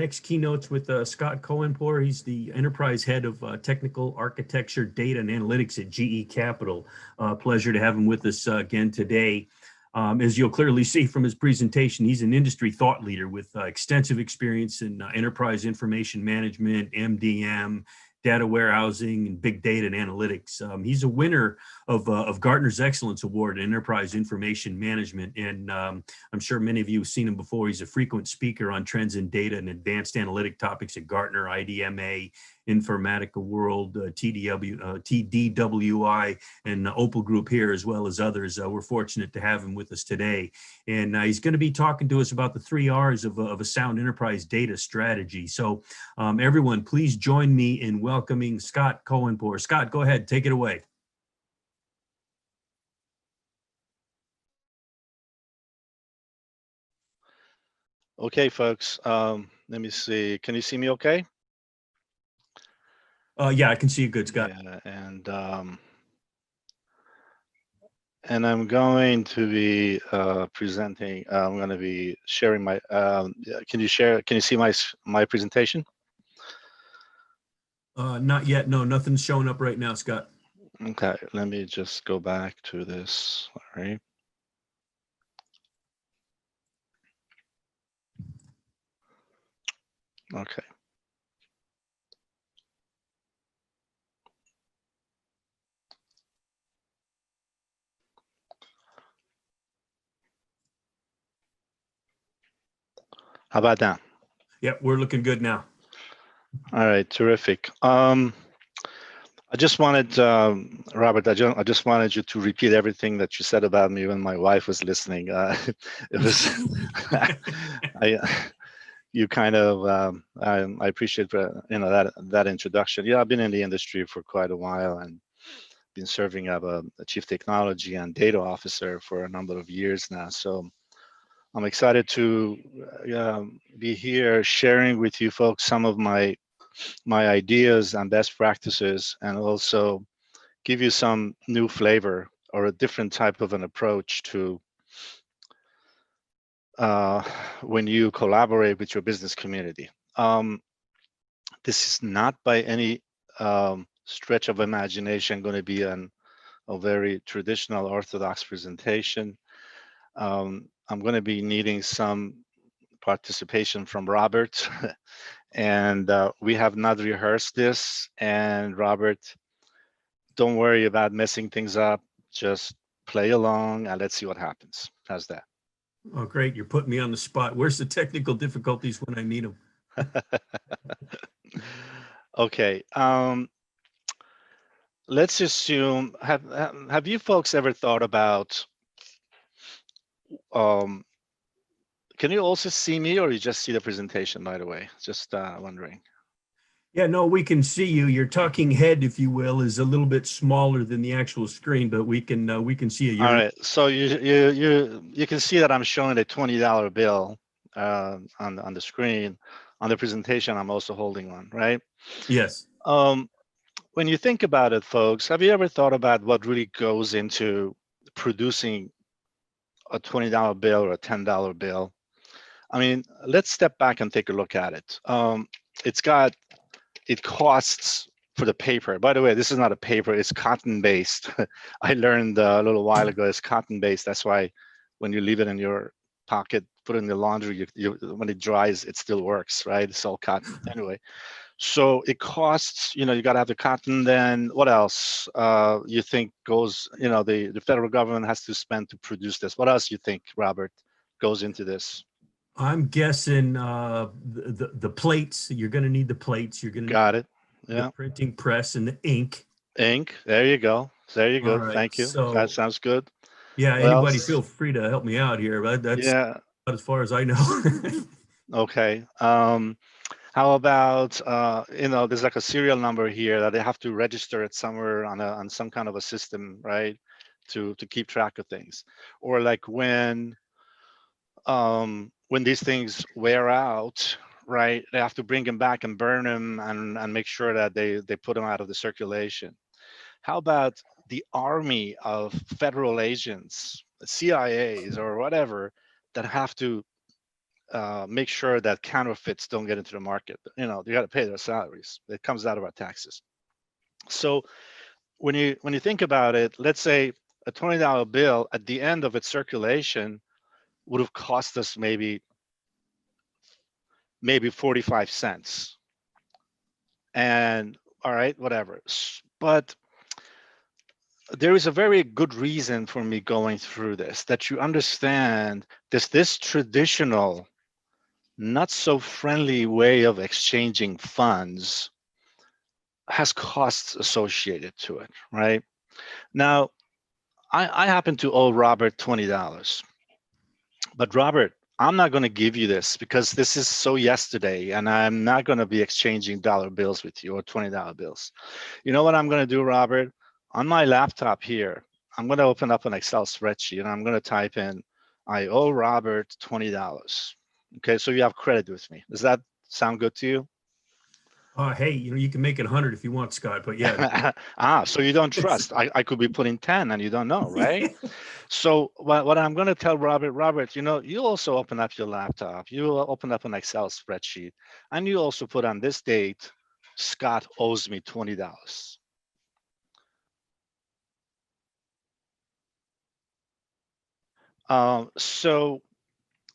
next keynote's with Scott Cohanpour. He's the enterprise head of technical architecture, data, and analytics at GE Capital. Pleasure to have him with us again today. As you'll clearly see from his presentation, he's an industry thought leader with extensive experience in enterprise information management, MDM, data warehousing, and big data and analytics. He's a winner of Gartner's Excellence Award in Enterprise Information Management, and I'm sure many of you have seen him before. He's a frequent speaker on trends in data and advanced analytic topics at Gartner, IDMA, Informatica World, TDWI, and Opal Group here, as well as others. We're fortunate to have him with us today. And he's going to be talking to us about the 3 R's of a sound enterprise data strategy. So everyone, please join me in welcoming Scott Cohanpour. Scott, go ahead, take it away. Okay, folks, let me see. Can you see me okay? Yeah, I can see you good, Scott. Yeah, and I'm going to be presenting. I'm going to be sharing my. Can you see my presentation? Not yet. No, nothing's showing up right now, Scott. Okay, let me just go back to this. All right. Okay. How about that? Yep, we're looking good now. All right, terrific. I just wanted, Robert, I just wanted you to repeat everything that you said about me when my wife was listening. It was, you kind of, I appreciate that introduction. Yeah, I've been in the industry for quite a while and been serving as a chief technology and data officer for a number of years now. So I'm excited to be here sharing with you folks some of my ideas and best practices, and also give you some new flavor or a different type of an approach to when you collaborate with your business community. This is not by any stretch of imagination going to be a very traditional orthodox presentation. I'm going to be needing some participation from Robert. And we have not rehearsed this. And Robert, don't worry about messing things up. Just play along and let's see what happens. How's that? Oh, great. You're putting me on the spot. Where's the technical difficulties when I need them? Okay. Let's assume, have you folks ever thought about, can you also see me, or you just see the presentation, by the way? Just wondering. Yeah, no, we can see you. Your talking head, if you will, is a little bit smaller than the actual screen, but we can see you. All right, so you can see that I'm showing a $20 bill on the screen. On the presentation, I'm also holding one, right? Yes. When you think about it, folks, have you ever thought about what really goes into producing a $20 bill or a $10 bill? I mean, let's step back and take a look at it. It costs for the paper. By the way, this is not a paper, it's cotton-based. I learned a little while ago it's cotton-based. That's why when you leave it in your pocket, put it in the laundry, when it dries, it still works, right? It's all cotton. Anyway, so it costs, you got to have the cotton. Then what else you think goes, the federal government has to spend to produce this? What else you think, Robert, goes into this? I'm guessing the plates. You're going to need the plates. You're going to got it. Yeah. The printing press and the ink. Ink. There you go. There you go. Right. Thank you. So, that sounds good. Yeah. Anybody feel free to help me out here. But that's about as far as I know. Okay. How about there's like a serial number here that they have to register it somewhere on some kind of a system, right? To keep track of things, or like when these things wear out, right? They have to bring them back and burn them and make sure that they put them out of the circulation. How about the army of federal agents, CIAs or whatever, that have to make sure that counterfeits don't get into the market. You know, they got to pay their salaries. It comes out of our taxes. So when you think about it, let's say a $20 bill at the end of its circulation would have cost us maybe 45 cents. And all right, whatever. But there is a very good reason for me going through this, that you understand this traditional, not so friendly way of exchanging funds has costs associated to it, right? Now, I happen to owe Robert $20. But Robert, I'm not going to give you this because this is so yesterday, and I'm not going to be exchanging dollar bills with you or $20 bills. You know what I'm going to do, Robert? On my laptop here, I'm going to open up an Excel spreadsheet and I'm going to type in, I owe Robert $20. Okay, so you have credit with me. Does that sound good to you? Hey, you can make it 100 if you want, Scott, but yeah. So you don't trust. I could be putting 10 and you don't know, right? So what I'm going to tell Robert, you also open up your laptop, you open up an Excel spreadsheet, and you also put on this date, Scott owes me $20. So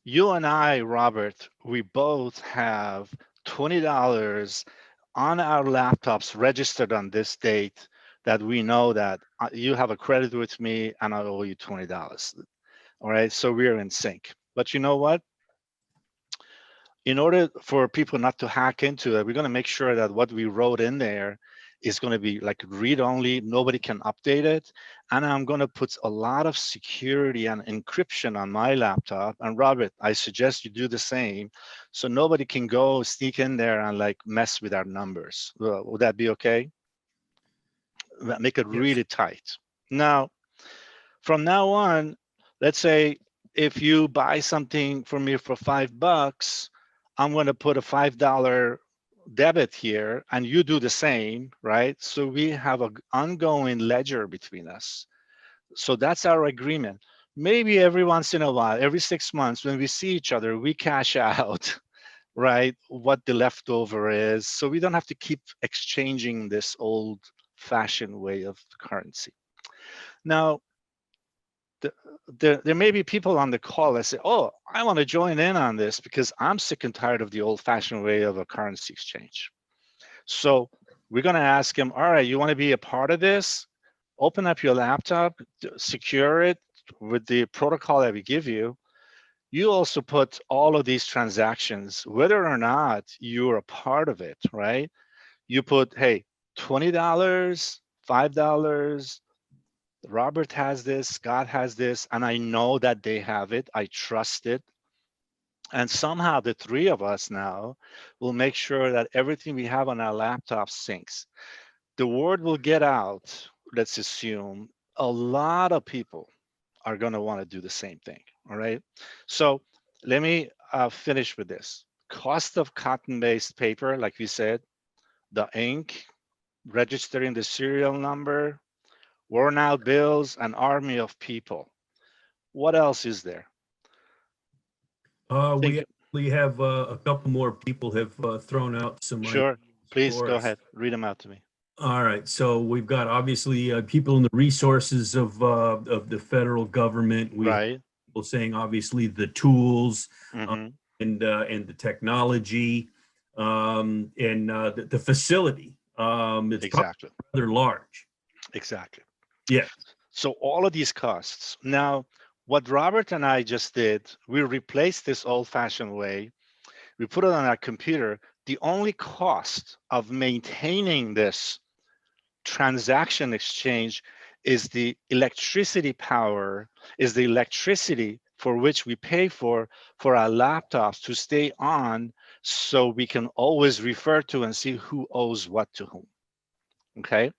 you and I, Robert, we both have $20 on our laptops registered on this date that we know that you have a credit with me and I owe you $20. All right, so we're in sync. But you know what? In order for people not to hack into it, we're going to make sure that what we wrote in there is going to be like read only, nobody can update it. And I'm going to put a lot of security and encryption on my laptop. And Robert, I suggest you do the same so nobody can go sneak in there and like mess with our numbers. Would that be okay? Make it Yes. really tight. Now, from now on, let's say if you buy something from me for $5, I'm going to put a $5 debit here and you do the same, right? So we have an ongoing ledger between us. So that's our agreement. Maybe every once in a while, every 6 months, when we see each other, we cash out, right? What the leftover is. So we don't have to keep exchanging this old fashioned way of currency. Now, there may be people on the call that say, oh, I want to join in on this because I'm sick and tired of the old fashioned way of a currency exchange. So we're going to ask him, all right, you want to be a part of this? Open up your laptop, secure it with the protocol that we give you. You also put all of these transactions, whether or not you're a part of it, right? You put, hey, $20, $5, Robert has this, Scott has this, and I know that they have it. I trust it. And somehow the three of us now will make sure that everything we have on our laptop syncs. The word will get out, let's assume. A lot of people are going to want to do the same thing. All right. So let me finish with this. Cost of cotton-based paper, like we said, the ink, registering the serial number, worn out bills, an army of people. What else is there? We Think, actually have a couple more people have thrown out some ideas sure, please for go us. ahead, read them out to me. All right, so we've got obviously people in the resources of the federal government. We have Right. people saying obviously the tools Mm-hmm. and the technology and the facility. It's probably Exactly. rather large. Exactly. Yeah. So all of these costs. Now, what Robert and I just did, we replaced this old-fashioned way. We put it on our computer. The only cost of maintaining this transaction exchange is the electricity power, is the electricity for which we pay for our laptops to stay on so we can always refer to and see who owes what to whom. Okay.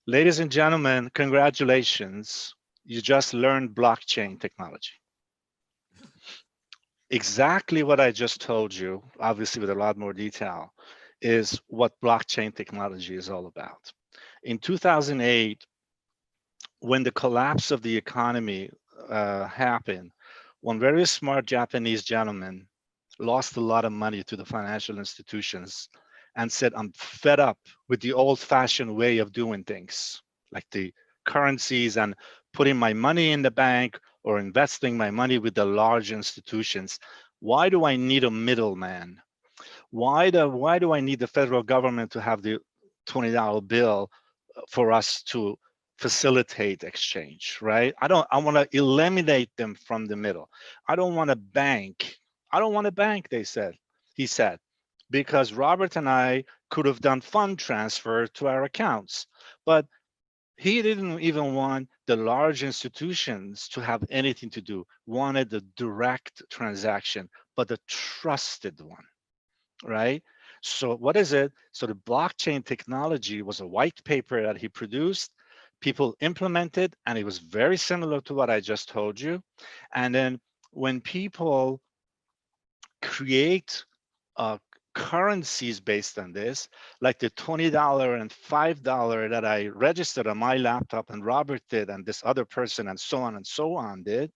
Ladies and gentlemen, congratulations. You just learned blockchain technology. Exactly what I just told you, obviously with a lot more detail, is what blockchain technology is all about. In 2008, when the collapse of the economy happened, one very smart Japanese gentleman lost a lot of money to the financial institutions and said, I'm fed up with the old-fashioned way of doing things, like the currencies and putting my money in the bank or investing my money with the large institutions. Why do I need a middleman? Why do I need the federal government to have the $20 bill for us to facilitate exchange, right? I want to eliminate them from the middle. I don't want a bank. I don't want a bank, he said, because Robert and I could have done fund transfer to our accounts. But he didn't even want the large institutions to have anything to do, wanted the direct transaction, but the trusted one, right? So what is it? So the blockchain technology was a white paper that he produced. People implemented, and it was very similar to what I just told you. And then when people create uh, currencies based on this, like the $20 and $5 that I registered on my laptop and Robert did and this other person and so on did,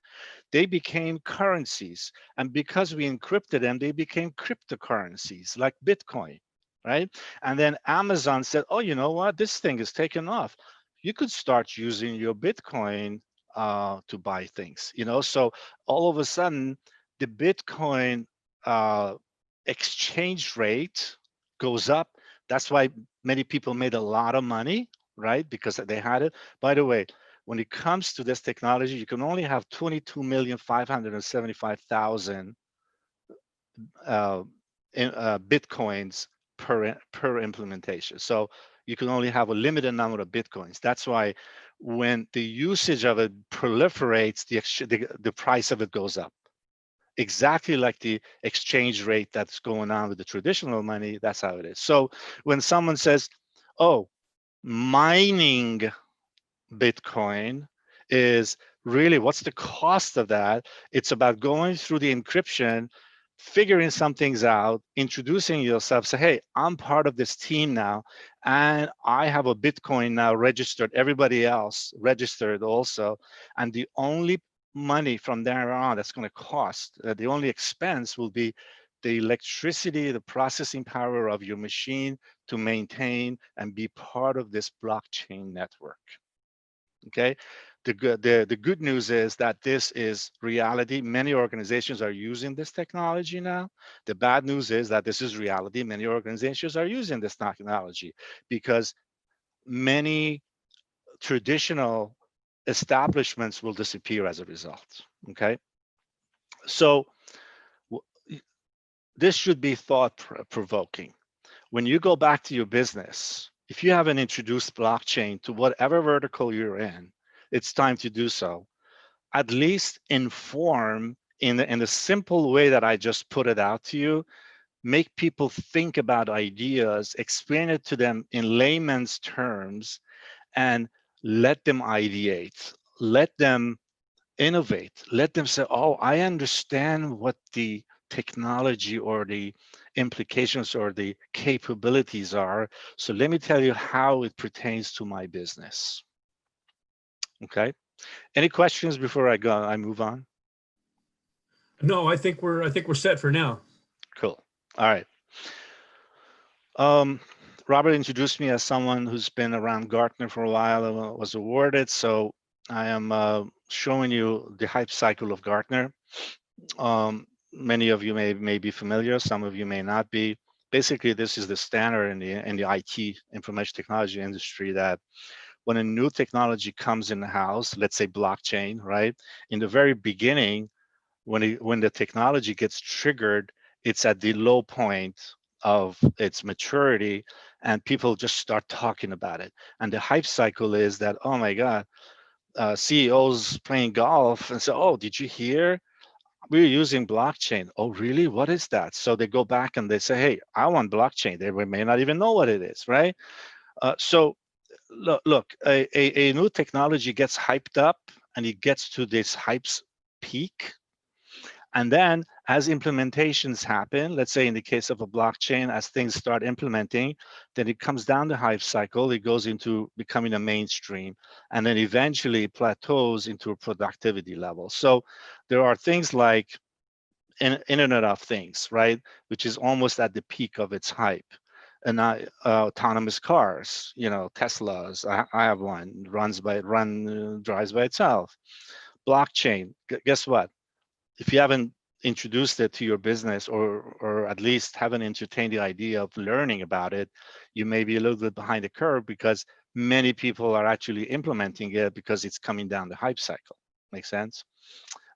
they became currencies. And because we encrypted them, they became cryptocurrencies like Bitcoin, right? And then Amazon said, oh, you know what? This thing is taking off. You could start using your Bitcoin to buy things, So all of a sudden, the Bitcoin uh, exchange rate goes up. That's why many people made a lot of money, right? Because they had it. By the way, when it comes to this technology, you can only have 22,575,000 Bitcoins per implementation. So you can only have a limited number of Bitcoins. That's why when the usage of it proliferates, the price of it goes up. Exactly like the exchange rate that's going on with the traditional money, that's how it is. So when someone says, oh, mining Bitcoin is really, what's the cost of that? It's about going through the encryption, figuring some things out, introducing yourself, say, hey, I'm part of this team now, and I have a Bitcoin now registered, everybody else registered also. And the only money from there on that's going to cost, the only expense will be the electricity, the processing power of your machine to maintain and be part of this blockchain network. Okay, the good news is that this is reality. Many organizations are using this technology now. The bad news is that this is reality. Many organizations are using this technology because many traditional establishments will disappear as a result. Okay, so this should be thought provoking. When you go back to your business, if you haven't introduced blockchain to whatever vertical you're in, it's time to do so. At least inform in the simple way that I just put it out to you, make people think about ideas, explain it to them in layman's terms, and let them ideate, let them innovate, let them say, oh, I understand what the technology or the implications or the capabilities are. So let me tell you how it pertains to my business. Okay. Any questions before I move on? No, I think we're set for now. Cool. All right. Robert introduced me as someone who's been around Gartner for a while and was awarded. So I am showing you the hype cycle of Gartner. Many of you may be familiar, some of you may not be. Basically, this is the standard in the IT, information technology industry, that when a new technology comes in the house, let's say blockchain, right? In the very beginning, when the technology gets triggered, it's at the low point of its maturity, and people just start talking about it. And the hype cycle is that, oh my God, CEOs playing golf and say, oh, did you hear? We're using blockchain. Oh, really? What is that? So they go back and they say, hey, I want blockchain. They may not even know what it is, right? So look, a new technology gets hyped up and it gets to this hype's peak. And then as implementations happen, let's say in the case of a blockchain, as things start implementing, then it comes down the hype cycle, it goes into becoming a mainstream, and then eventually plateaus into a productivity level. So there are things like Internet of Things, right? Which is almost at the peak of its hype. And autonomous cars, Teslas. I have one. Drives by itself. Blockchain. Guess what? If you haven't introduced it to your business, or at least haven't entertained the idea of learning about it, you may be a little bit behind the curve, because many people are actually implementing it because it's coming down the hype cycle. Make sense?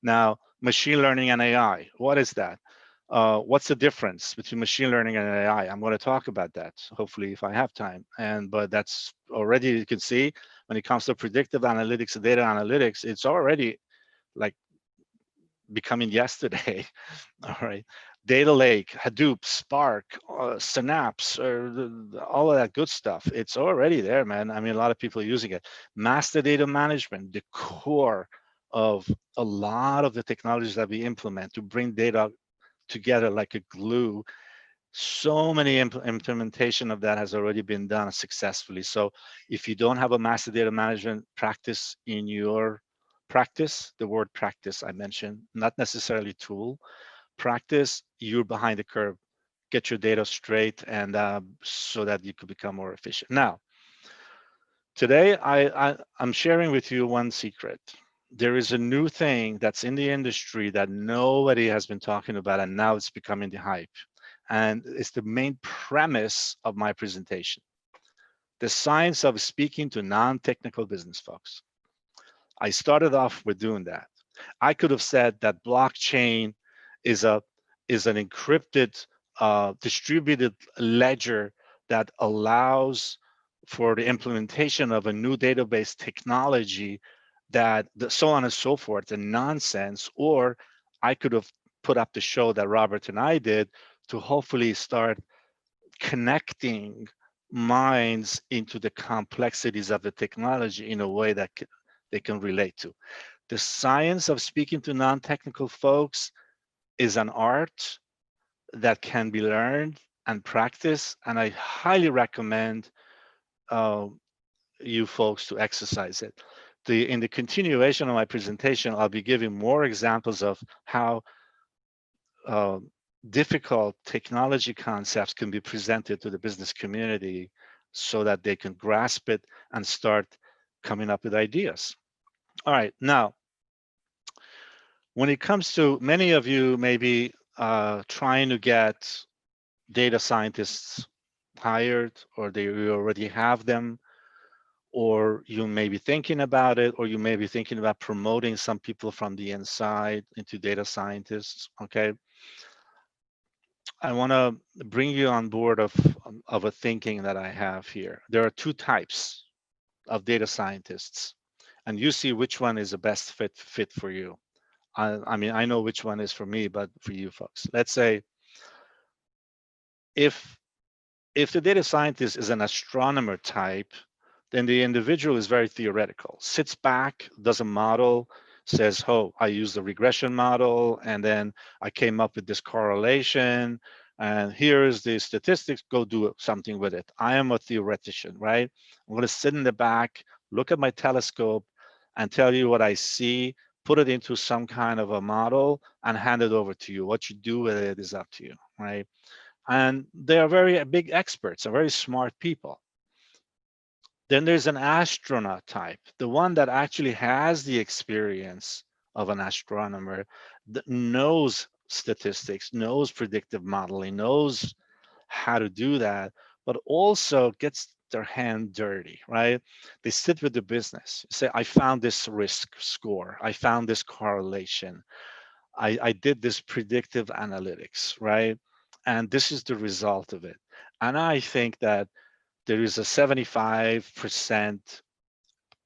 Now, machine learning and AI, what is that? What's the difference between machine learning and AI? I'm going to talk about that, hopefully, if I have time. But that's already, you can see, when it comes to predictive analytics and data analytics, it's already like becoming yesterday. All right. Data Lake, Hadoop, Spark, Synapse, all of that good stuff. It's already there, man. I mean, a lot of people are using it. Master data management, the core of a lot of the technologies that we implement to bring data together like a glue. So many implementation of that has already been done successfully. So if you don't have a master data management practice in your practice, the word practice I mentioned, not necessarily tool, practice, you're behind the curve. Get your data straight, and so that you could become more efficient. Now, today I'm sharing with you one secret. There is a new thing that's in the industry that nobody has been talking about, and now it's becoming the hype. And it's the main premise of my presentation: the science of speaking to non-technical business folks. I started off with doing that. I could have said that blockchain is a is an encrypted distributed ledger that allows for the implementation of a new database technology, that so on and so forth, and nonsense. Or I could have put up the show that Robert and I did to hopefully start connecting minds into the complexities of the technology in a way that they can relate to. The science of speaking to non-technical folks is an art that can be learned and practiced, and I highly recommend uh, you folks to exercise it. In the continuation of my presentation, I'll be giving more examples of how uh, difficult technology concepts can be presented to the business community so that they can grasp it and start coming up with ideas. All right, now, when it comes to, many of you may be trying to get data scientists hired, or you already have them, or you may be thinking about it, or you may be thinking about promoting some people from the inside into data scientists. Okay, I want to bring you on board of a thinking that I have here. There are two types of data scientists, and you see which one is the best fit for you. I mean, I know which one is for me, but for you folks, let's say if the data scientist is an astronomer type, then the individual is very theoretical, sits back, does a model, says, oh, I used a regression model, and then I came up with this correlation, and here's the statistics, go do something with it. I am a theoretician, right? I'm going to sit in the back, look at my telescope, and tell you what I see, put it into some kind of a model, and hand it over to you. What you do with it is up to you, right? And they are very big experts and very smart people. Then there's an astronaut type, the one that actually has the experience of an astronomer, that knows statistics, knows predictive modeling, knows how to do that, but also gets their hand dirty, right? They sit with the business, say, I found this risk score, I found this correlation, I did this predictive analytics, right? And this is the result of it. And I think that there is a 75%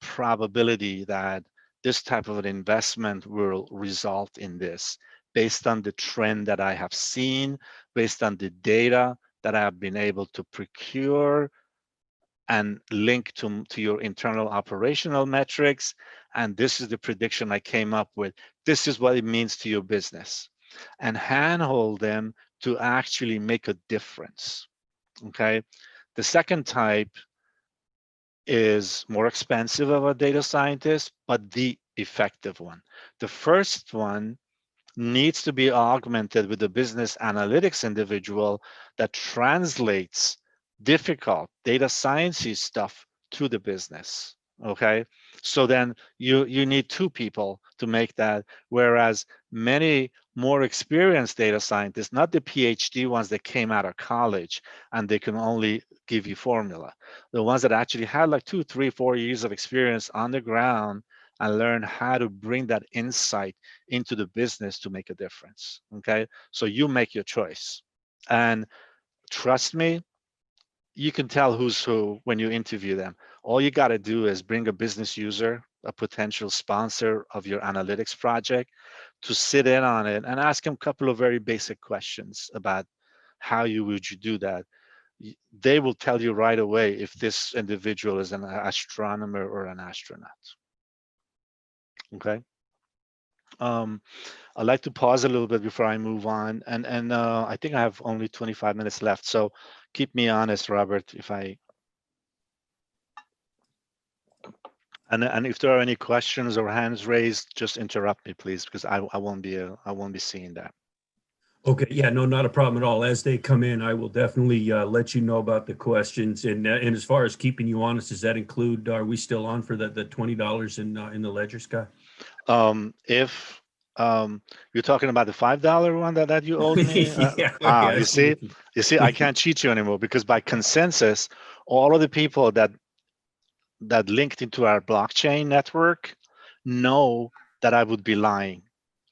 probability that this type of an investment will result in this, based on the trend that I have seen, based on the data that I have been able to procure and link to your internal operational metrics. And this is the prediction I came up with. This is what it means to your business. And handhold them to actually make a difference, okay? The second type is more expensive of a data scientist, but the effective one. The first one needs to be augmented with a business analytics individual that translates difficult data sciencey stuff to the business. Okay, so then you need two people to make that, whereas many more experienced data scientists, not the PhD ones that came out of college and they can only give you formula, the ones that actually had like 2, 3, 4 years of experience on the ground and learn how to bring that insight into the business to make a difference. Okay, so you make your choice, and trust me, you can tell who's who when you interview them. All you got to do is bring a business user, a potential sponsor of your analytics project, to sit in on it and ask them a couple of very basic questions about how would you do that. They will tell you right away if this individual is an astronomer or an astronaut. Okay. Um, I'd like to pause a little bit before I move on, and I think I have only 25 minutes left, so keep me honest, Robert, if I and if there are any questions or hands raised, just interrupt me, please, because I won't be seeing that. Okay, yeah, no, not a problem at all. As they come in, I will definitely let you know about the questions. And as far as keeping you honest, does that include? Are we still on for the $20 in the ledger, Scott? If you're talking about the $5 one that you owed me, Yeah, okay, I see what you see, I can't cheat you anymore because by consensus, all of the people that linked into our blockchain network know that I would be lying,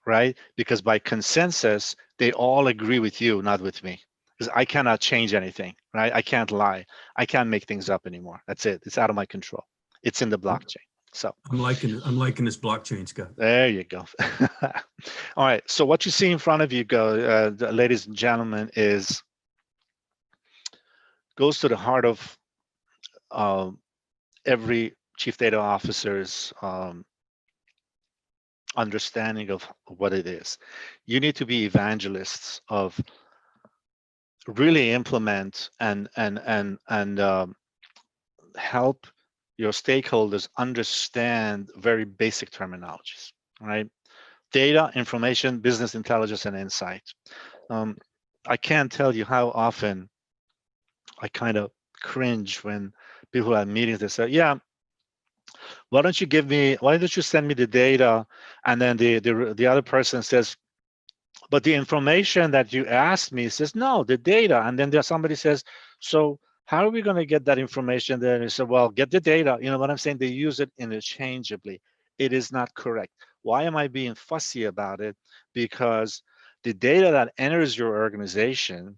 right? Because by consensus, they all agree with you, not with me. Because I cannot change anything, right? I can't lie. I can't make things up anymore. That's it. It's out of my control. It's in the blockchain. So I'm liking this blockchain, Scott. there you go. All right. So what you see in front of you, ladies and gentlemen, goes to the heart of um, every chief data officer's understanding of what it is. You need to be evangelists of really implement and help your stakeholders understand very basic terminologies, right? Data, information, business intelligence, and insight. Um, I can't tell you how often I kind of cringe when people at meetings they say, "Yeah, why don't you send me the data?" And then the other person says, "But the information that you asked me," says, "No, the data." And then there's somebody says, "So how are we going to get that information?" Then they say, "Well, get the data." You know what I'm saying? They use it interchangeably. It is not correct. Why am I being fussy about it? Because the data that enters your organization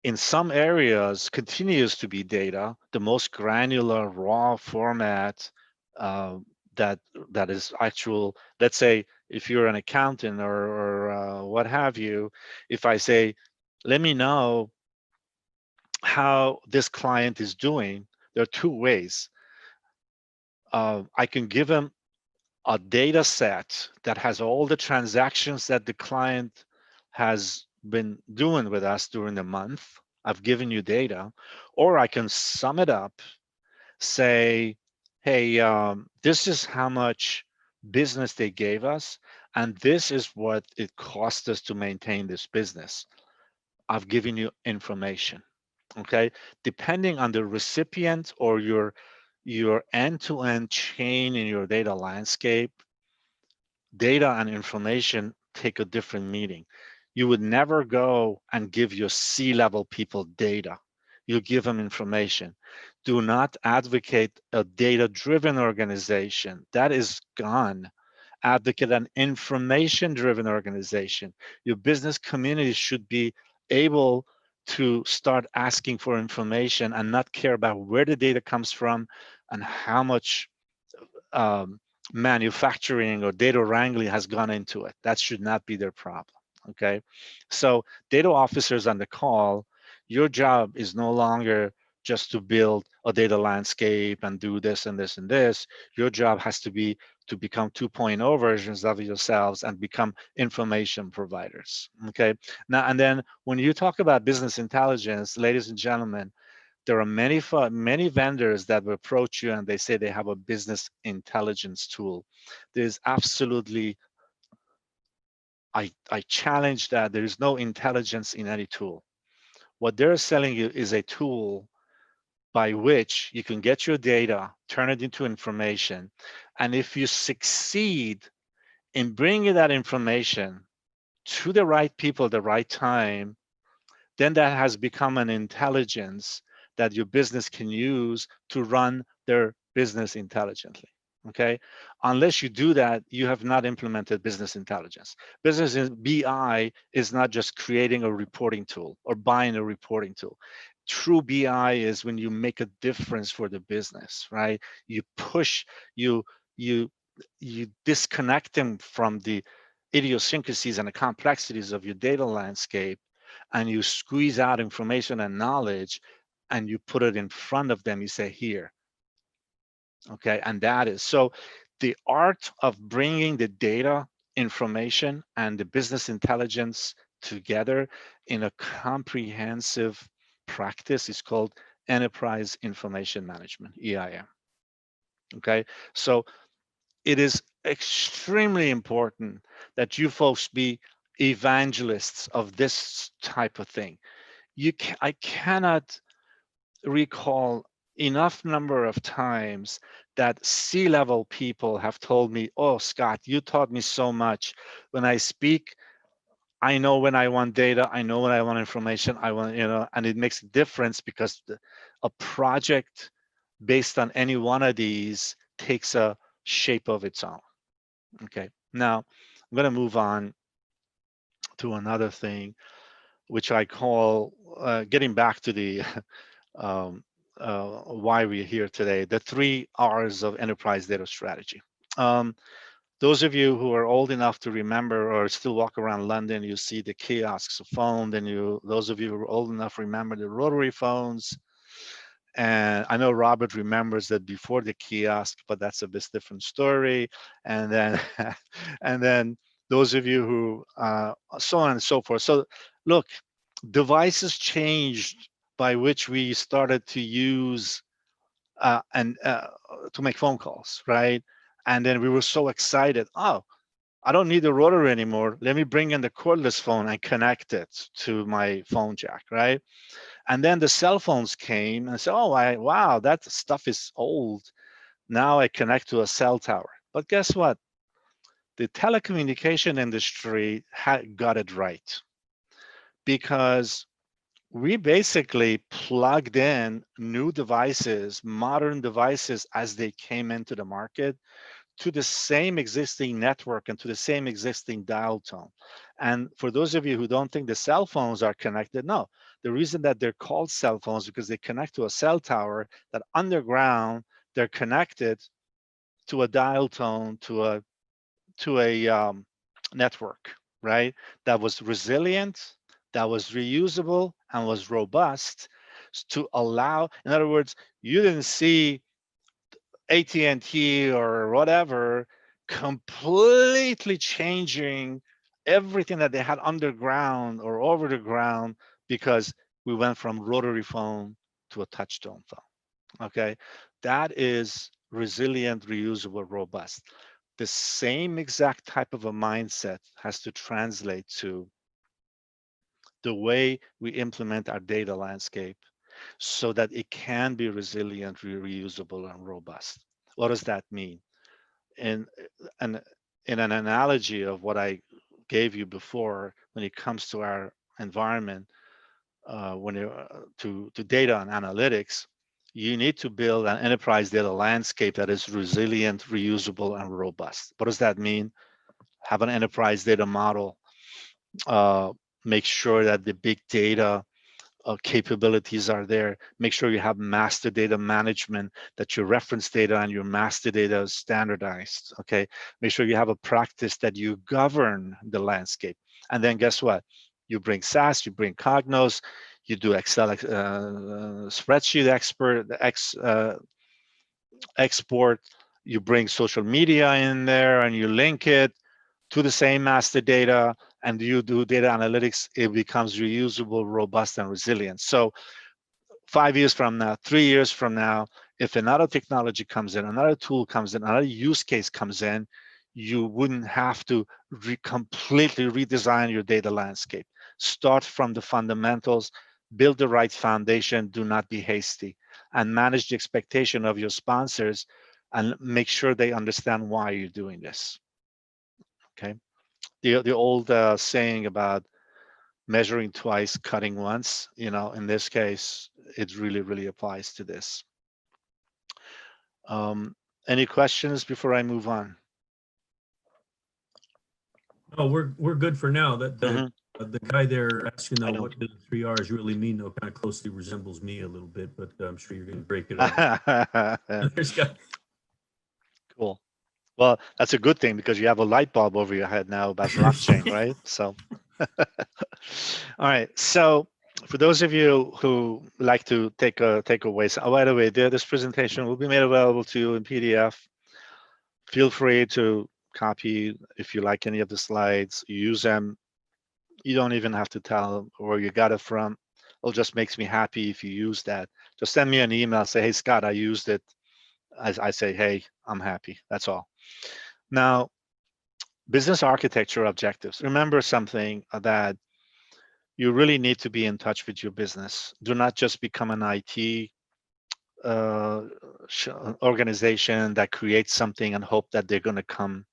in some areas continues to be data, the most granular raw format uh, that that is actual. Let's say if you're an accountant or what have you, if I say, let me know how this client is doing, there are two ways. I can give them a data set that has all the transactions that the client has been doing with us during the month. I've given you data, or I can sum it up, say, hey, this is how much business they gave us, and this is what it cost us to maintain this business. I've given you information. Okay, depending on the recipient or your end-to-end chain in your data landscape, data and information take a different meaning. You would never go and give your C-level people data. You give them information. Do not advocate a data-driven organization. That is gone. Advocate an information-driven organization. Your business community should be able to start asking for information and not care about where the data comes from and how much um, manufacturing or data wrangling has gone into it. That should not be their problem. Okay. So, data officers on the call, your job is no longer just to build a data landscape and do this and this and this. Your job has to be to become 2.0 versions of yourselves and become information providers. Okay. Now, and then when you talk about business intelligence, ladies and gentlemen, there are many vendors that will approach you and they say they have a business intelligence tool. There's absolutely I challenge that. There is no intelligence in any tool. What they're selling you is a tool by which you can get your data, turn it into information. And if you succeed in bringing that information to the right people at the right time, then that has become an intelligence that your business can use to run their business intelligently. Okay, unless you do that, you have not implemented business intelligence. Business BI is not just creating a reporting tool or buying a reporting tool. True BI is when you make a difference for the business, right? You push, you you you disconnect them from the idiosyncrasies and the complexities of your data landscape, and you squeeze out information and knowledge, and you put it in front of them. You say, here. Okay, and that is so. The art of bringing the data, information, and the business intelligence together in a comprehensive practice is called enterprise information management, EIM. Okay, so it is extremely important that you folks be evangelists of this type of thing. I cannot recall enough number of times that C-level people have told me, oh, Scott, you taught me so much. When I speak, I know when I want data, I know when I want information, I want, and it makes a difference because a project based on any one of these takes a shape of its own. Okay, now I'm going to move on to another thing, which I call getting back to the um, why we're here today, the 3 R's of enterprise data strategy. Those of you who are old enough to remember or still walk around London, you see the kiosks of phone, then those of you who are old enough remember the rotary phones. And I know Robert remembers that before the kiosk, but that's a bit different story. And then, and then those of you who, so on and so forth. So look, devices changed by which we started to use and to make phone calls, right? And then we were so excited. Oh, I don't need the rotary anymore. Let me bring in the cordless phone and connect it to my phone jack, right? And then the cell phones came and said, oh, wow, that stuff is old. Now I connect to a cell tower. But guess what? The telecommunication industry got it right, because we basically plugged in new devices, modern devices, as they came into the market to the same existing network and to the same existing dial tone. And for those of you who don't think the cell phones are connected, no, the reason that they're called cell phones is because they connect to a cell tower that underground, they're connected to a dial tone, to a network, right? That was resilient, that was reusable, and was robust to allow, in other words, you didn't see AT&T or whatever completely changing everything that they had underground or over the ground because we went from rotary phone to a touchtone phone. Okay, that is resilient, reusable, robust. The same exact type of a mindset has to translate to the way we implement our data landscape so that it can be resilient, reusable, and robust. What does that mean? In an in an analogy of what I gave you before, when it comes to our environment, to data and analytics, you need to build an enterprise data landscape that is resilient, reusable, and robust. What does that mean? Have an enterprise data model. Uh, make sure that the big data capabilities are there. Make sure you have master data management, that your reference data and your master data is standardized, okay? Make sure you have a practice that you govern the landscape. And then guess what? You bring SAS, you bring Cognos, you do Excel spreadsheet export, you bring social media in there and you link it to the same master data, and you do data analytics. It becomes reusable, robust, and resilient. So 5 years from now, 3 years from now, if another technology comes in, another tool comes in, another use case comes in, you wouldn't have to completely redesign your data landscape. Start from the fundamentals, build the right foundation, do not be hasty, and manage the expectation of your sponsors and make sure they understand why you're doing this. Okay. The old saying about measuring twice, cutting once, in this case, it really applies to this. Any questions before I move on? No, we're good for now. That Mhm. the guy there asking I though, know. what do the 3 R's really mean? Though, kind of closely resembles me a little bit, but I'm sure you're going to break it up. There's got Cool. Well, that's a good thing because you have a light bulb over your head now about blockchain, right? So, all right. So, for those of you who like to take takeaways, by the way, this presentation will be made available to you in PDF. Feel free to copy if you like any of the slides, use them. You don't even have to tell where you got it from. It just makes me happy if you use that. Just send me an email, say, hey, Scott, I used it. I say, hey, I'm happy. That's all. Now, business architecture objectives. Remember something that you really need to be in touch with your business. Do not just become an IT uh, organization that creates something and hope that they're going to come.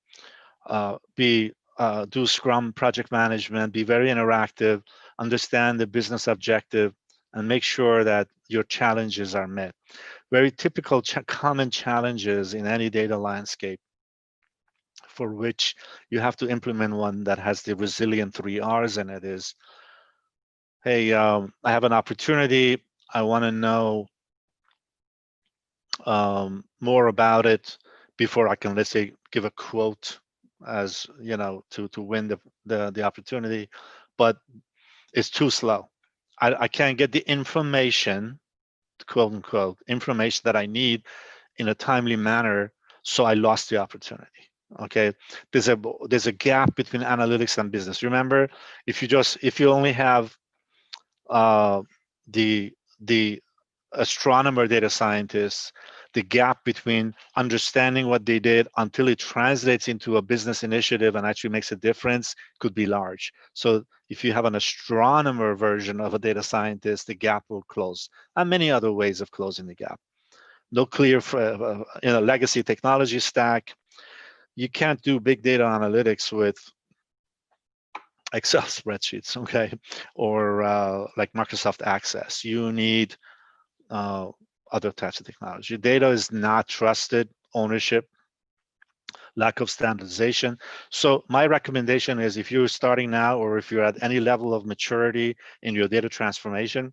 Do Scrum project management. Be very interactive. Understand the business objective, and make sure that your challenges are met. Very typical common challenges in any data landscape for which you have to implement one that has the resilient 3 R's in it is, hey, I have an opportunity. I want to know more about it before I can, let's say, give a quote as to win the opportunity, but it's too slow. I can't get the information, quote unquote, information that I need in a timely manner, so I lost the opportunity. Okay, there's a gap between analytics and business. Remember, if you only have uh, the astronomer data scientists, the gap between understanding what they did until it translates into a business initiative and actually makes a difference could be large. So if you have an astronomer version of a data scientist, the gap will close, and many other ways of closing the gap. No clear legacy technology stack. You can't do big data analytics with Excel spreadsheets, okay, or like Microsoft Access. You need uh, other types of technology. Data is not trusted ownership, lack of standardization. So my recommendation is, if you're starting now or if you're at any level of maturity in your data transformation,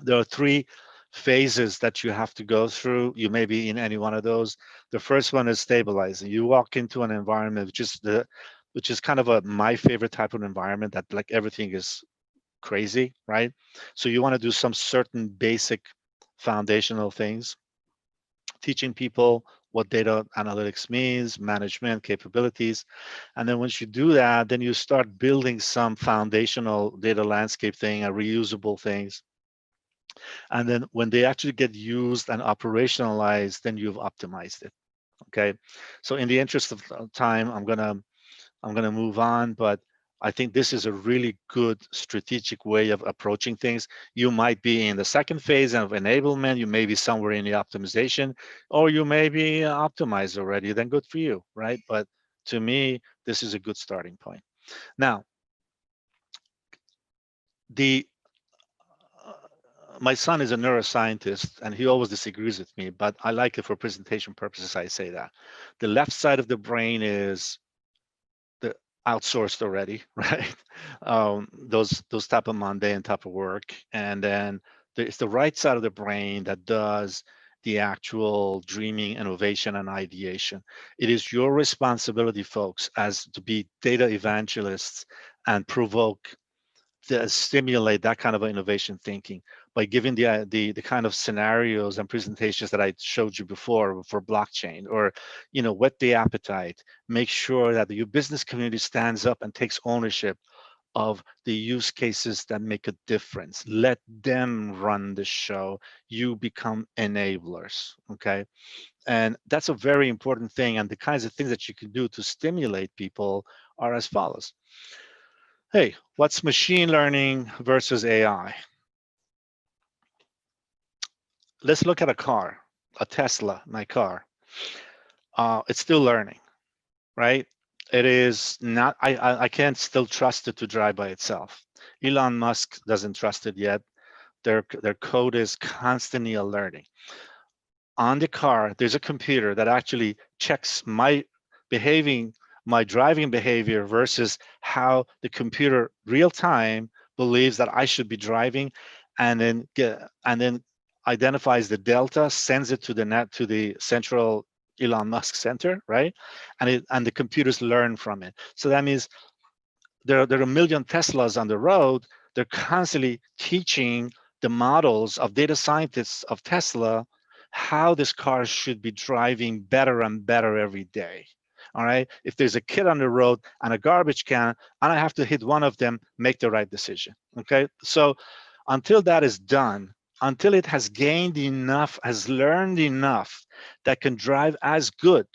there are 3 phases that you have to go through. You may be in any one of those. The first one is stabilizing. You walk into an environment which is kind of my favorite type of environment, that like everything is crazy, right? So you want to do some certain basic foundational things, teaching people what data analytics means, management capabilities. And then once you do that, then you start building some foundational data landscape thing and reusable things. And then when they actually get used and operationalized, then you've optimized it. Okay. So in the interest of time, I'm gonna move on, but I think this is a really good strategic way of approaching things. You might be in the second phase of enablement, you may be somewhere in the optimization, or you may be optimized already, then good for you, right? But to me, this is a good starting point. Now, the my son is a neuroscientist and he always disagrees with me, but I like it for presentation purposes. I say that the left side of the brain is the outsourced already, right? Those type of mundane type of work, and then it's the right side of the brain that does the actual dreaming, innovation, and ideation. It is your responsibility, folks, as to be data evangelists and provoke to stimulate that kind of innovation thinking by giving the kind of scenarios and presentations that I showed you before for blockchain, or whet the appetite, make sure that your business community stands up and takes ownership of the use cases that make a difference. Let them run the show. You become enablers, okay? And that's a very important thing. And the kinds of things that you can do to stimulate people are as follows. Hey, what's machine learning versus AI? Let's look at a car, a Tesla, my car. It's still learning, right? It is not, I can't still trust it to drive by itself. Elon Musk doesn't trust it yet. Their code is constantly learning. On the car, there's a computer that actually checks behaving, my driving behavior versus how the computer real time believes that I should be driving, and then identifies the delta, sends it to the central Elon Musk center, right? And the computers learn from it. So that means there are a million Teslas on the road. They're constantly teaching the models of data scientists of Tesla how this car should be driving better and better every day. All right. If there's a kid on the road and a garbage can, and I have to hit one of them, make the right decision. Okay. So until that is done, until it has gained enough, has learned enough that can drive as good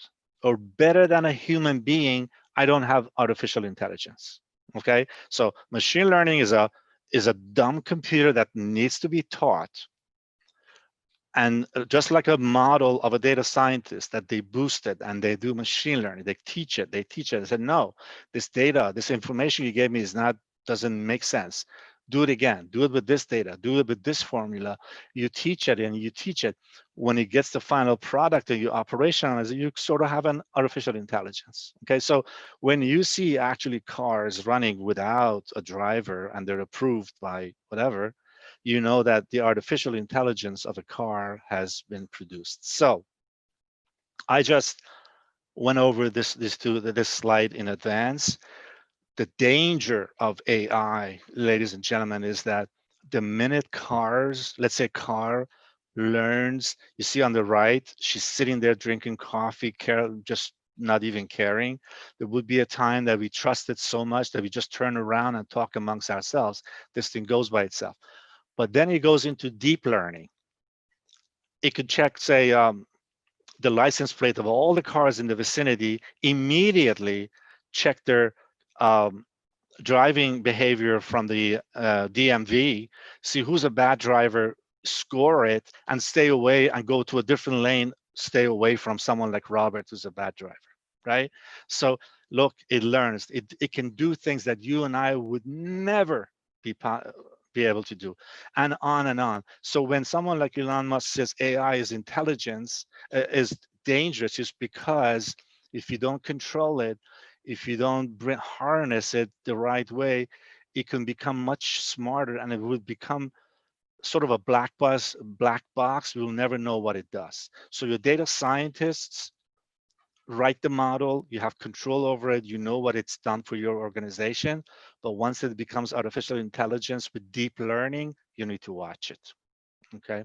or better than a human being, I don't have artificial intelligence. Okay, so machine learning is a dumb computer that needs to be taught, and just like a model of a data scientist that they boosted and they do machine learning, they teach it. They said, no, this data, this information you gave me doesn't make sense. Do it again. Do it with this data. Do it with this formula. You teach it and you teach it. When it gets the final product and you operationalize it, you sort of have an artificial intelligence. Okay, so when you see actually cars running without a driver and they're approved by whatever, you know that the artificial intelligence of a car has been produced. So I just went over this slide in advance. The danger of AI, ladies and gentlemen, is that the minute let's say car learns, you see on the right, she's sitting there drinking coffee, just not even caring. There would be a time that we trust it so much that we just turn around and talk amongst ourselves. This thing goes by itself. But then it goes into deep learning. It could check, say, the license plate of all the cars in the vicinity, immediately check their driving behavior from the DMV, see who's a bad driver, score it, and stay away and go to a different lane, stay away from someone like Robert, who's a bad driver, right? So look, it learns. It can do things that you and I would never be able to do, and on and on. So when someone like Elon Musk says AI is intelligence, is dangerous, is because if you don't control it, if you don't harness it the right way, it can become much smarter, and it would become sort of a black box. We'll never know what it does. So your data scientists write the model, you have control over it, you know what it's done for your organization. But once it becomes artificial intelligence with deep learning, you need to watch it. Okay.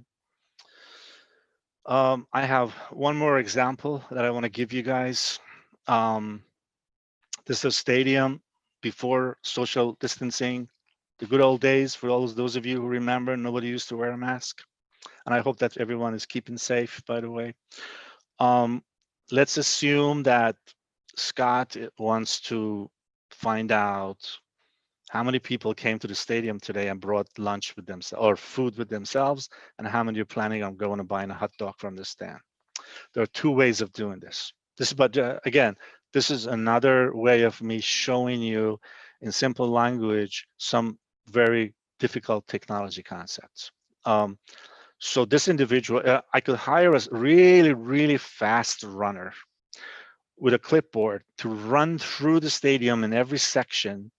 I have one more example that I want to give you guys. This is a stadium before social distancing, the good old days. For all those of you who remember, nobody used to wear a mask. And I hope that everyone is keeping safe, by the way. Let's assume that Scott wants to find out how many people came to the stadium today and brought lunch with themselves or food with themselves, and how many are planning on going and buying a hot dog from the stand. There are two ways of doing this. But again, this is another way of me showing you in simple language some very difficult technology concepts. So this individual, I could hire a really, really fast runner with a clipboard to run through the stadium in every section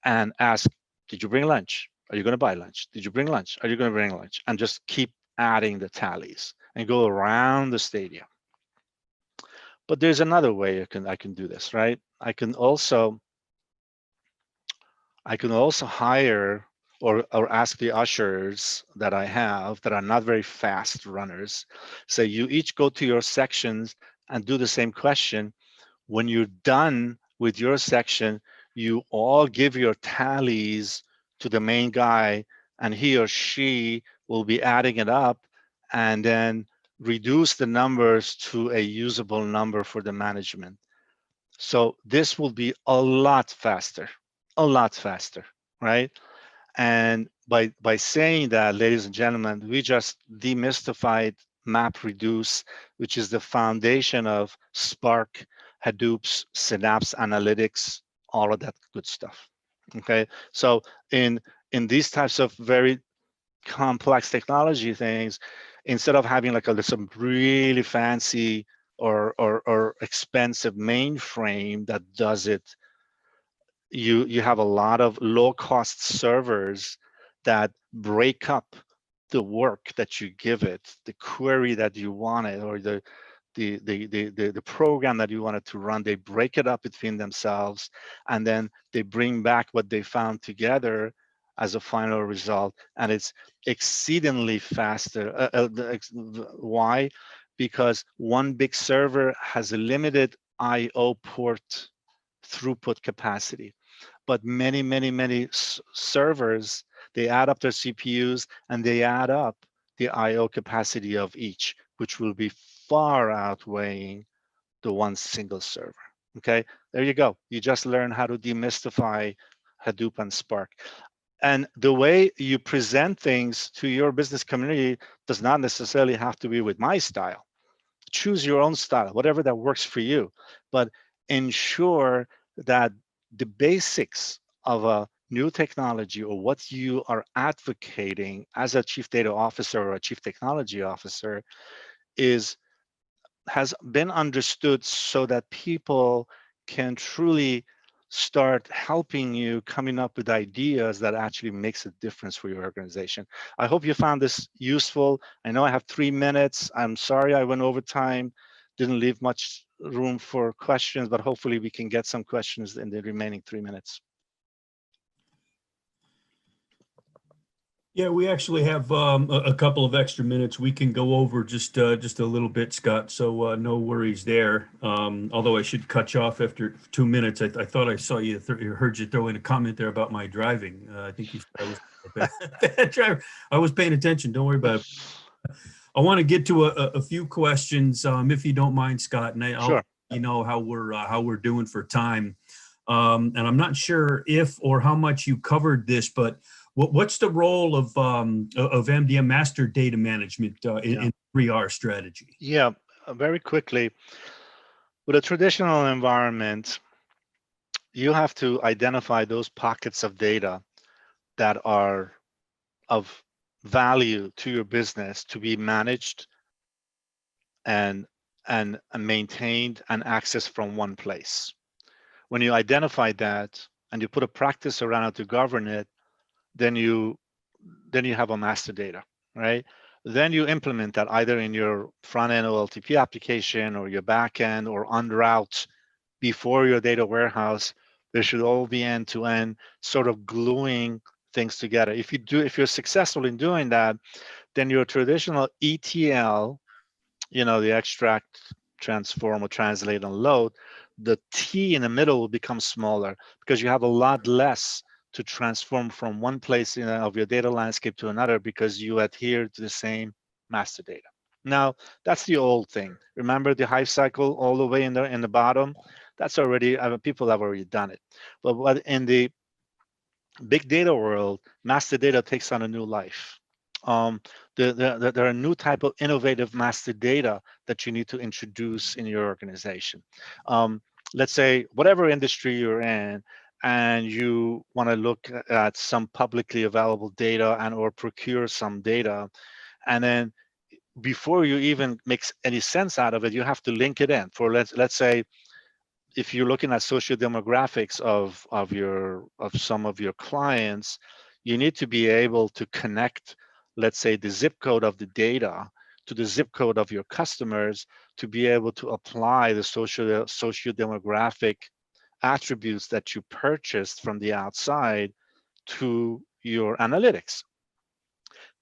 and ask, did you bring lunch? Are you going to buy lunch? Did you bring lunch? Are you going to bring lunch? And just keep adding the tallies and go around the stadium. But there's another way I can do this, right? I can also hire or ask the ushers that I have that are not very fast runners, say you each go to your sections and do the same question. When you're done with your section, you all give your tallies to the main guy, and he or she will be adding it up and then reduce the numbers to a usable number for the management. So this will be a lot faster, right? And by saying that, ladies and gentlemen, we just demystified MapReduce, which is the foundation of Spark, Hadoop's, Synapse Analytics, all of that good stuff. Okay, so in these types of very complex technology things, instead of having like some really fancy or expensive mainframe that does it, you have a lot of low cost servers that break up the work that you give it, the query that you want it, or the program that you want it to run. They break it up between themselves, and then they bring back what they found together as a final result, and it's exceedingly faster. Why? Because one big server has a limited I/O port throughput capacity, but many servers, they add up their CPUs and they add up the IO capacity of each, which will be far outweighing the one single server. Okay, there you go. You just learn how to demystify Hadoop and Spark. And the way you present things to your business community does not necessarily have to be with my style. Choose your own style, whatever that works for you, but ensure that the basics of a new technology or what you are advocating as a chief data officer or a chief technology officer has been understood, so that people can truly start helping you coming up with ideas that actually makes a difference for your organization. I hope you found this useful. I know I have 3 minutes. I'm sorry I went over time, didn't leave much room for questions, but hopefully we can get some questions in the remaining 3 minutes. Yeah, we actually have a couple of extra minutes. We can go over just a little bit, Scott. So no worries there. Although I should cut you off after 2 minutes. I thought I saw you, heard you throw in a comment there about my driving. I think you said I was a bad driver. I was paying attention. Don't worry about it. I want to get to a few questions, if you don't mind, Scott, and I'll Sure. how we're doing for time. And I'm not sure if or how much you covered this, but what's the role of MDM master data management in 3R strategy? Yeah, very quickly. With a traditional environment, you have to identify those pockets of data that are of value to your business to be managed and maintained and accessed from one place. When you identify that and you put a practice around it to govern it, then you have a master data, right? Then you implement that either in your front end OLTP application or your back end or en route before your data warehouse. They should all be end to end, sort of gluing things together. If you're successful in doing that, then your traditional ETL, the extract, transform, or translate and load, the T in the middle will become smaller because you have a lot less to transform from one place of your data landscape to another because you adhere to the same master data. Now, that's the old thing. Remember the Hive cycle all the way in the bottom? That's already, people have already done it. But in the big data world, master data takes on a new life. There are a new type of innovative master data that you need to introduce in your organization. Let's say whatever industry you're in, and you want to look at some publicly available data and or procure some data, and then before you even makes any sense out of it, you have to link it in. For let's say if you're looking at social demographics of some of your clients, you need to be able to connect, let's say, the zip code of the data to the zip code of your customers to be able to apply the socio demographic attributes that you purchased from the outside to your analytics.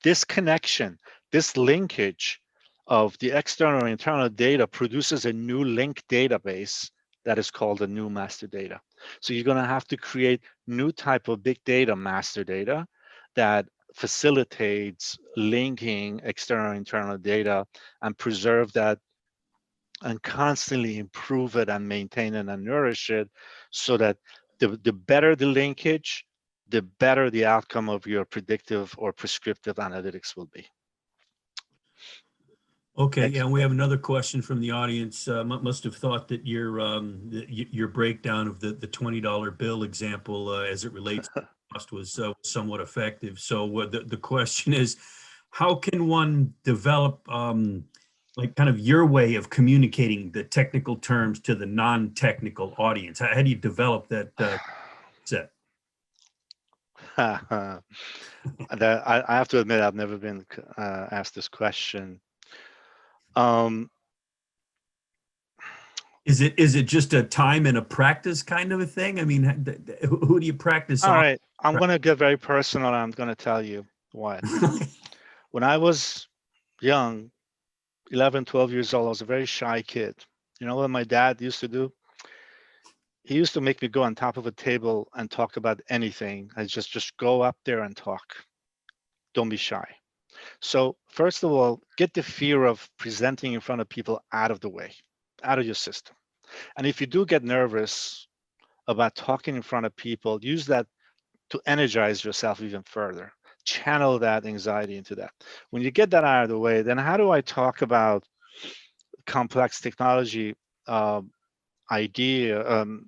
This connection, this linkage of the external and internal data produces a new link database that is called a new master data. So you're going to have to create new type of big data master data that facilitates linking external and internal data and preserve that and constantly improve it and maintain it and nourish it so that the better the linkage, the better the outcome of your predictive or prescriptive analytics will be. Okay, Next. yeah, we have another question from the audience. Must have thought that your breakdown of the $20 bill example as it relates to cost was somewhat effective. So the question is, how can one develop like kind of your way of communicating the technical terms to the non-technical audience? How do you develop that set? I have to admit, I've never been asked this question. Is it just a time and a practice kind of a thing? I mean, who do you practice All on? right, I'm going to get very personal. I'm going to tell you what. When I was young, 11, 12 years old, I was a very shy kid. You know what my dad used to do? He used to make me go on top of a table and talk about anything. I just go up there and talk. Don't be shy. So first of all, get the fear of presenting in front of people out of the way, out of your system. And if you do get nervous about talking in front of people, use that to energize yourself even further. Channel that anxiety into that. When you get that out of the way, then how do I talk about complex technology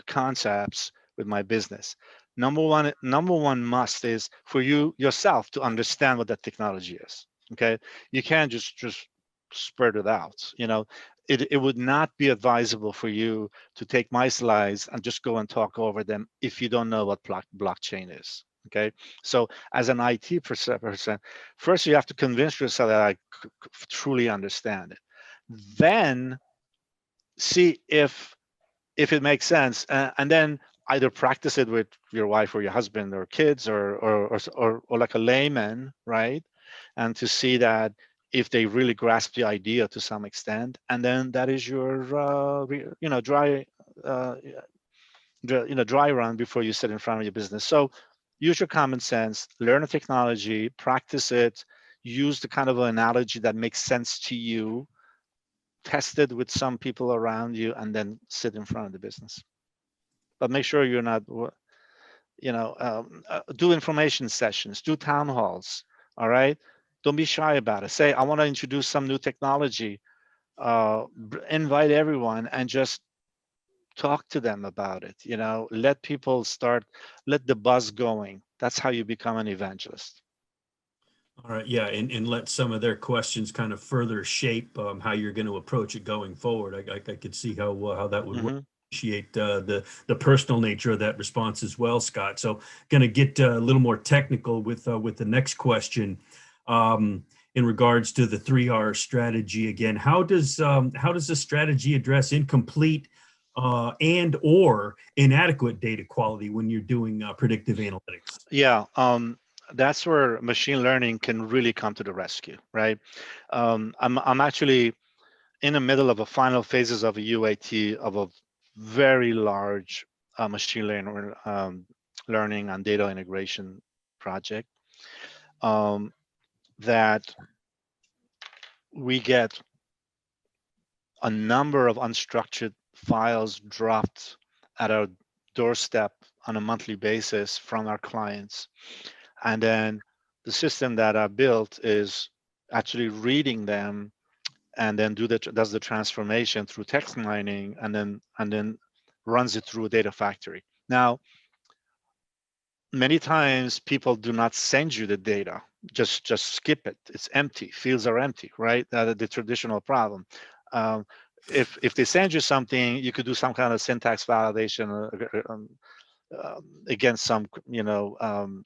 concepts with my business? Number one must is for you yourself to understand what that technology is. Okay, you can't just spread it out. It would not be advisable for you to take my slides and just go and talk over them if you don't know what blockchain is. Okay, so as an IT person, first you have to convince yourself that I truly understand it. Then see if it makes sense, and then either practice it with your wife or your husband or kids or like a layman, right? And to see that if they really grasp the idea to some extent, and then that is your uh, dry run before you sit in front of your business. So use your common sense, learn a technology, practice it, use the kind of analogy that makes sense to you, test it with some people around you, and then sit in front of the business. But make sure you're not, do information sessions, do town halls, all right? Don't be shy about it. Say, I want to introduce some new technology. Invite everyone and just talk to them about it. Let people let the buzz going. That's how you become an evangelist. All right, yeah, and let some of their questions kind of further shape how you're going to approach it going forward. I could see how that would work. Appreciate the personal nature of that response as well, Scott. So, going to get a little more technical with the next question in regards to the 3R strategy. Again, how does the strategy address incomplete and or inadequate data quality when you're doing predictive analytics? Yeah, that's where machine learning can really come to the rescue, right? I'm actually in the middle of the final phases of a UAT of a very large machine learning and data integration project that we get a number of unstructured files dropped at our doorstep on a monthly basis from our clients. And then the system that I built is actually reading them and then does the transformation through text mining and then runs it through a data factory. Now, many times people do not send you the data. Just skip it. It's empty. Fields are empty, right? The traditional problem. If they send you something, you could do some kind of syntax validation against some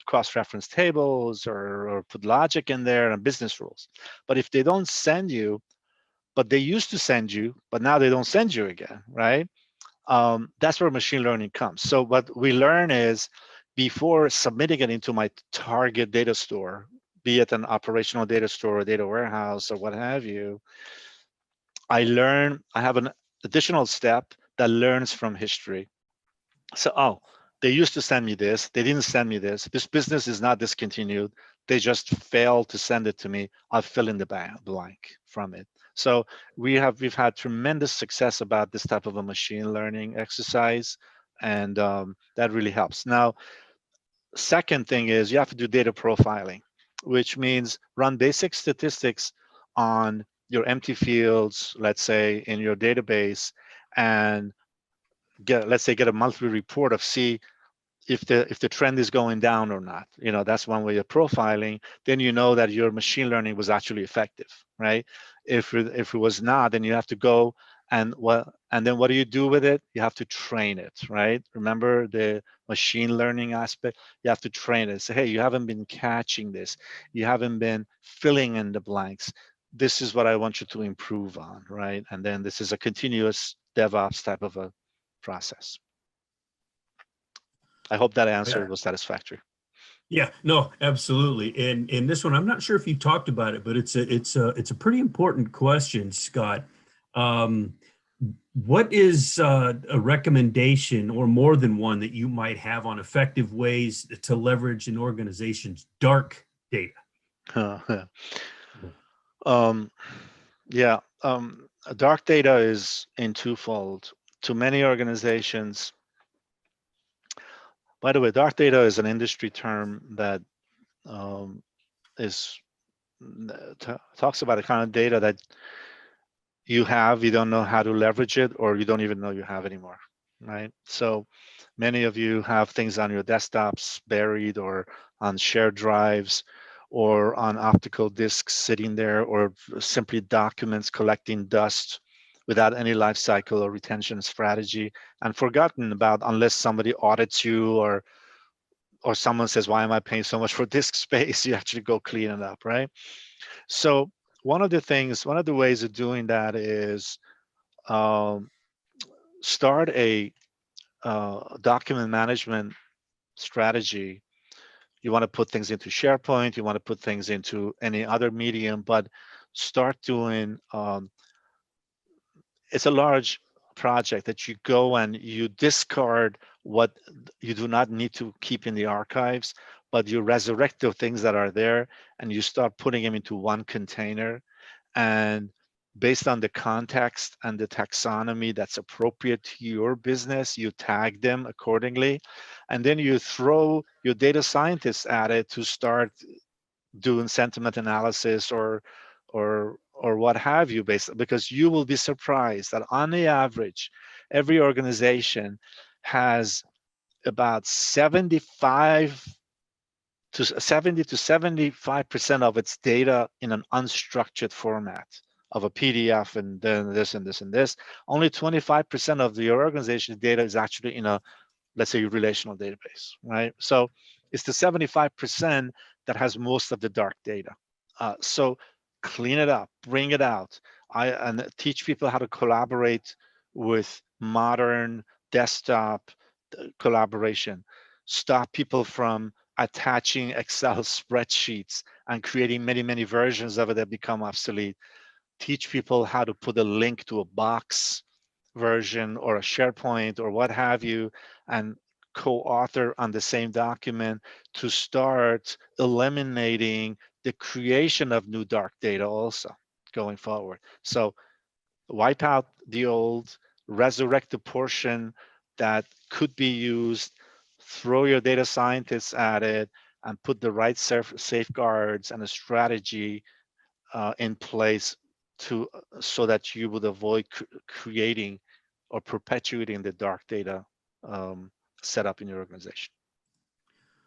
cross-reference tables or put logic in there and business rules. But if they don't send you, but they used to send you, but now they don't send you again, right? That's where machine learning comes. So what we learn is before submitting it into my target data store, be it an operational data store or data warehouse or what have you, I have an additional step that learns from history. So, oh, they used to send me this. They didn't send me this. This business is not discontinued. They just failed to send it to me. I'll fill in the blank from it. So we've had tremendous success about this type of a machine learning exercise, and that really helps. Now, second thing is you have to do data profiling, which means run basic statistics on your empty fields, let's say in your database, and get a monthly report of see if the trend is going down or not. That's one way of profiling. Then you know that your machine learning was actually effective, right? If it was not, then you have to go and then what do you do with it? You have to train it, right? Remember the machine learning aspect. You have to train it. Say, hey, you haven't been catching this. You haven't been filling in the blanks. This is what I want you to improve on, right? And then this is a continuous DevOps type of a process. I hope that answer was satisfactory. Yeah, no, absolutely. And this one, I'm not sure if you talked about it, but it's a pretty important question, Scott. What is a recommendation or more than one that you might have on effective ways to leverage an organization's dark data? Yeah, dark data is in twofold. To many organizations, by the way, dark data is an industry term that is talks about the kind of data that you don't know how to leverage it, or you don't even know you have anymore, right? So many of you have things on your desktops buried, or on shared drives, or on optical discs sitting there, or simply documents collecting dust without any life cycle or retention strategy, and forgotten about unless somebody audits you, or someone says, why am I paying so much for disk space? You actually go clean it up, right? So one of the ways of doing that is start a document management strategy. You want to put things into SharePoint, you want to put things into any other medium, but start doing, it's a large project that you go and you discard what you do not need to keep in the archives, but you resurrect the things that are there, and you start putting them into one container. And based on the context and the taxonomy that's appropriate to your business, you tag them accordingly. And then you throw your data scientists at it to start doing sentiment analysis or what have you, because you will be surprised that on the average, every organization has about 75 to 70 to 75% of its data in an unstructured format of a PDF, and then this and this and this. Only 25% of your organization's data is actually in a, let's say, relational database, right? So it's the 75% that has most of the dark data. So clean it up, bring it out, and teach people how to collaborate with modern desktop collaboration. Stop people from attaching Excel spreadsheets and creating many, many versions of it that become obsolete. Teach people how to put a link to a box version or a SharePoint or what have you, and co-author on the same document to start eliminating the creation of new dark data also going forward. So wipe out the old, resurrect the portion that could be used, throw your data scientists at it, and put the right safeguards and a strategy in place so that you would avoid creating or perpetuating the dark data setup in your organization.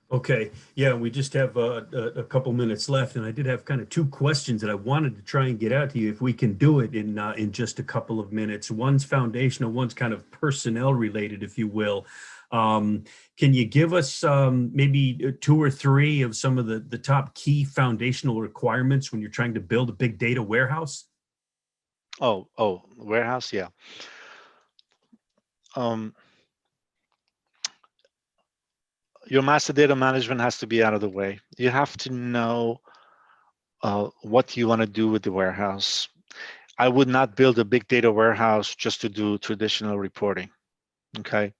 Okay, yeah, we just have a couple minutes left, and I did have kind of two questions that I wanted to try and get out to you if we can do it in just a couple of minutes. One's foundational, one's kind of personnel related, if you will. Can you give us maybe two or three of some of the top key foundational requirements when you're trying to build a big data warehouse? Oh, warehouse, yeah. Your master data management has to be out of the way. You have to know what you want to do with the warehouse. I would not build a big data warehouse just to do traditional reporting. Okay,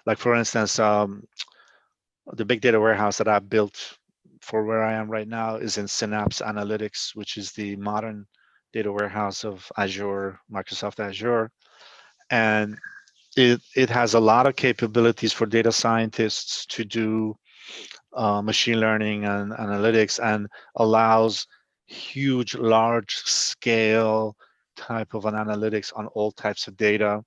like for instance, the big data warehouse that I built for where I am right now is in Synapse Analytics, which is the modern data warehouse of Azure, Microsoft Azure. And it has a lot of capabilities for data scientists to do machine learning and analytics, and allows huge, large scale type of an analytics on all types of data.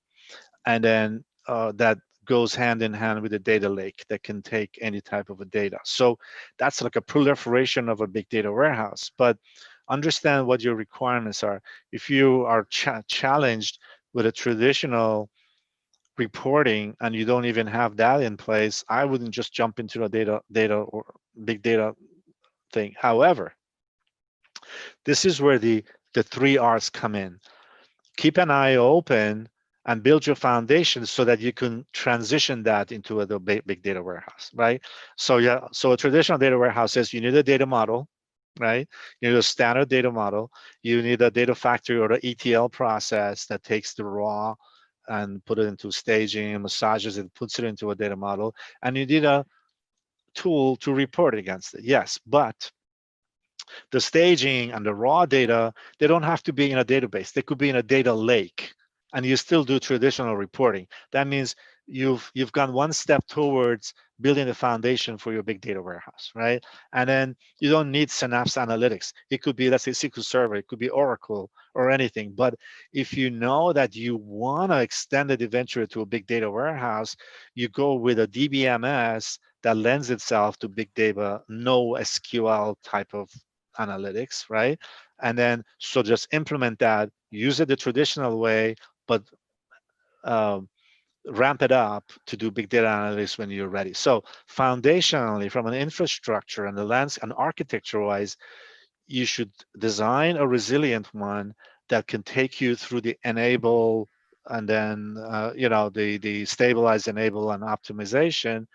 And then that goes hand in hand with a data lake that can take any type of a data. So that's like a proliferation of a big data warehouse. But understand what your requirements are. If you are challenged with a traditional reporting and you don't even have that in place, I wouldn't just jump into a data or big data thing. However, this is where the three R's come in. Keep an eye open and build your foundation so that you can transition that into a big data warehouse, right? So yeah, so a traditional data warehouse says you need a data model, right? You need a standard data model. You need a data factory or the ETL process that takes the raw and put it into staging and massages it, puts it into a data model. And you need a tool to report against it. Yes, but the staging and the raw data, they don't have to be in a database. They could be in a data lake, and you still do traditional reporting. That means you've gone one step towards building the foundation for your big data warehouse, right? And then you don't need Synapse Analytics. It could be, let's say, SQL Server, it could be Oracle or anything. But if you know that you want to extend it eventually to a big data warehouse, you go with a DBMS that lends itself to big data, no SQL type of analytics, right? And then, so just implement that, use it the traditional way, but um, ramp it up to do big data analytics when you're ready. So foundationally, from an infrastructure and the lands and architecture wise, you should design a resilient one that can take you through the enable and then the stabilize, enable, and optimization.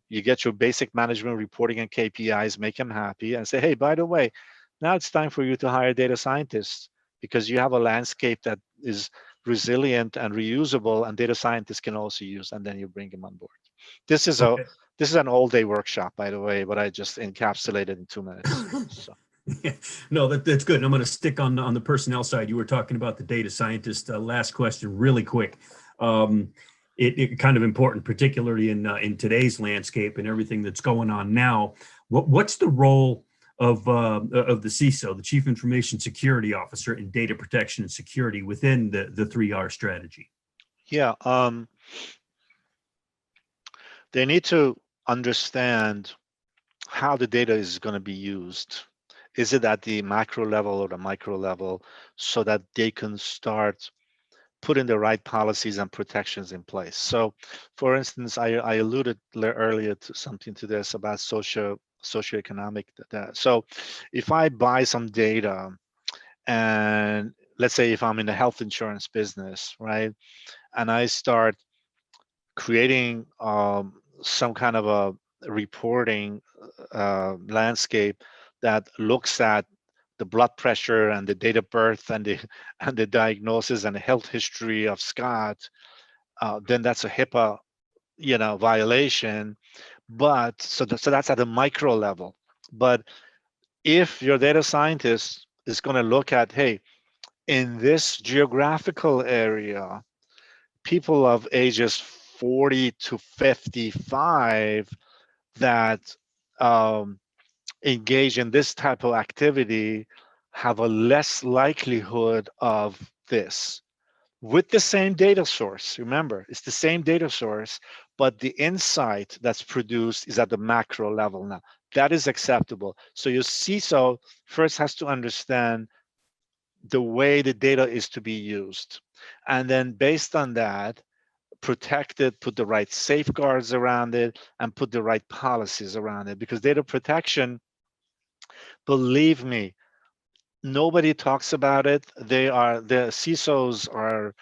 You get your basic management reporting and KPIs, make them happy, and say, hey, by the way, now it's time for you to hire data scientists because you have a landscape that is resilient and reusable, and data scientists can also use, and then you bring them on board. This is a Okay. this is an all-day workshop, by the way, but I just encapsulated in 2 minutes. So Yeah. No, that's good. And I'm going to stick on the personnel side. You were talking about the data scientist. Last question, really quick. Um, it kind of important, particularly in today's landscape and everything that's going on now. What's the role of the CISO, the Chief Information Security Officer, in data protection and security within the 3R strategy? yeah, they need to understand how the data is going to be used. Is it at the macro level or the micro level, so that they can start putting the right policies and protections in place? So, for instance, I alluded earlier to something to this about socioeconomic data. So, if I buy some data, and let's say if I'm in the health insurance business, right, and I start creating some kind of a reporting landscape that looks at the blood pressure and the date of birth and the and the diagnosis and the health history of Scott, then that's a HIPAA, violation. But so that's at a micro level. But if your data scientist is going to look at, hey, in this geographical area, people of ages 40 to 55 that engage in this type of activity have a less likelihood of this, with the same data source. Remember, it's the same data source, but the insight that's produced is at the macro level now. That is acceptable. So your CISO first has to understand the way the data is to be used. And then based on that, protect it, put the right safeguards around it, and put the right policies around it. Because data protection, believe me, nobody talks about it. The CISOs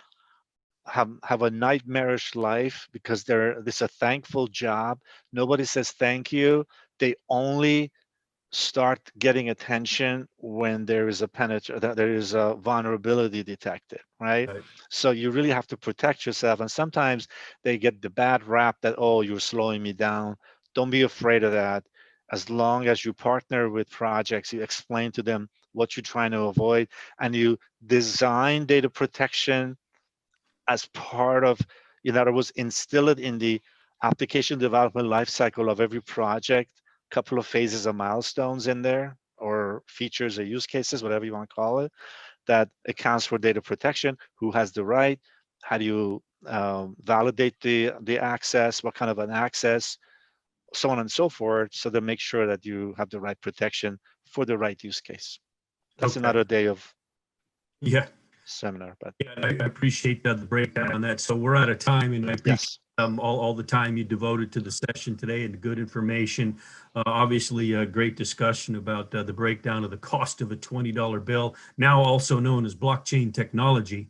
have a nightmarish life because this a thankful job. Nobody says thank you. They only start getting attention when there is a vulnerability detected, right? Right. So you really have to protect yourself. And sometimes they get the bad rap that, oh, you're slowing me down. Don't be afraid of that. As long as you partner with projects, you explain to them what you're trying to avoid, and you design data protection as part of, in other words, instill it in the application development lifecycle of every project, couple of phases of milestones in there, or features or use cases, whatever you want to call it, that accounts for data protection, who has the right, how do you validate the access, what kind of an access, so on and so forth, so to make sure that you have the right protection for the right use case. That's Okay. another day of Yeah. seminar, but Yeah, I appreciate the breakdown on that. So we're out of time, and I appreciate yes. all the time you devoted to the session today and the good information. Obviously, a great discussion about the breakdown of the cost of a $20 bill, now also known as blockchain technology.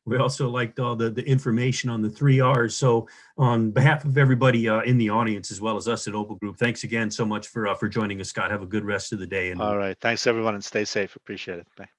We also liked all the information on the 3 Rs. So on behalf of everybody in the audience, as well as us at Opal Group, thanks again so much for joining us, Scott. Have a good rest of the day. And All right. Thanks, everyone, and stay safe. Appreciate it. Bye.